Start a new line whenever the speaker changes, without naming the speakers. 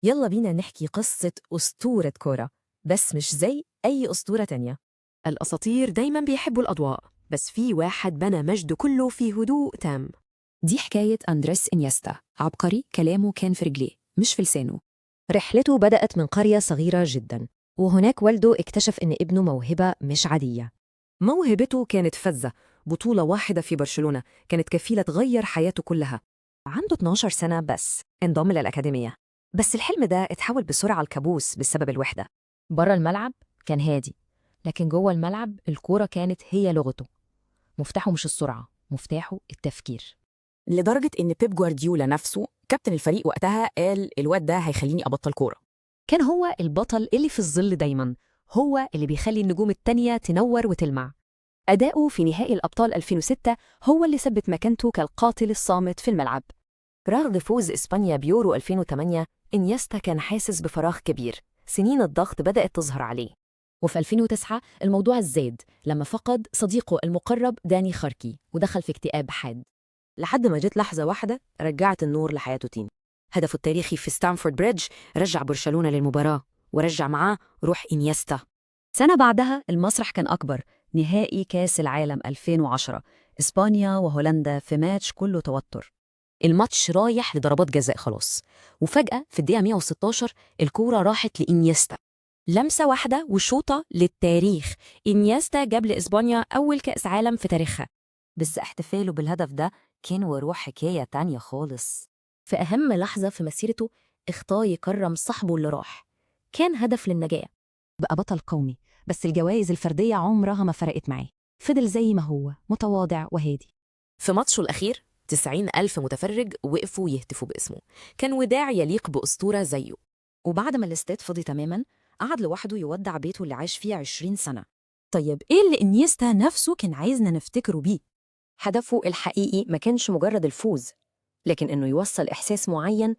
يلا بينا نحكي قصة أسطورة كورة، بس مش زي أي أسطورة تانية.
الأساطير دايما بيحبوا الأضواء، بس في واحد بنى مجده كله في هدوء تام.
دي حكاية أندريس إنيستا، عبقري كلامه كان في رجليه مش في لسانه.
رحلته بدأت من قرية صغيرة جدا، وهناك والده اكتشف إن ابنه موهبة مش عادية.
موهبته كانت فذة، بطولة واحدة في برشلونة كانت كفيلة تغير حياته كلها.
عنده 12 سنة بس انضم للأكاديمية، بس الحلم ده اتحول بسرعة لكابوس بسبب الوحدة.
بره الملعب كان هادي، لكن جوه الملعب الكورة كانت هي لغته. مفتاحه مش السرعة، مفتاحه التفكير.
لدرجة إن بيب جوارديولا نفسه كابتن الفريق وقتها قال الواد ده هيخليني أبطل كورة.
كان هو البطل اللي في الظل دايما، هو اللي بيخلي النجوم التانية تنور وتلمع.
أداؤه في نهائي الأبطال 2006 هو اللي ثبت مكانته كالقاتل الصامت في الملعب.
رغم فوز إسبانيا بيورو 2008، إنيستا كان حاسس بفراغ كبير، سنين الضغط بدأت تظهر عليه.
وفي 2009 الموضوع ازداد لما فقد صديقه المقرب داني خاركي ودخل في اكتئاب حاد.
لحد ما جت لحظة واحدة رجعت النور لحياته تاني. هدفه التاريخي في ستانفورد بريدج رجع برشلونة للمباراة، ورجع معاه روح إنيستا.
سنة بعدها المسرح كان أكبر، نهائي كاس العالم 2010، إسبانيا وهولندا في ماتش كله توتر.
الماتش رايح لضربات جزاء خلاص، وفجأة في الدقيقة 116 الكورة راحت لإنيستا. لمسة واحدة وشوطة للتاريخ، إنيستا جاب لإسبانيا أول كأس عالم في تاريخها. بس احتفاله بالهدف ده كان وروح حكاية تانية خالص.
في أهم لحظة في مسيرته اختار يكرم صاحبه اللي راح، كان هدف للنجاة.
بقى بطل قومي، بس الجوائز الفردية عمرها ما فرقت معاه، فضل زي ما هو متواضع وهادي.
في ماتشه الأخير 90,000 متفرج وقفوا يهتفوا باسمه، كان وداع يليق بأسطورة زيه.
وبعد ما الاستاد فضي تماما قعد لوحده يودع بيته اللي عاش فيه 20 سنة.
طيب إيه اللي إنيستا نفسه كان عايزنا نفتكره بيه؟
هدفه الحقيقي ما كانش مجرد الفوز، لكن إنه يوصل إحساس معين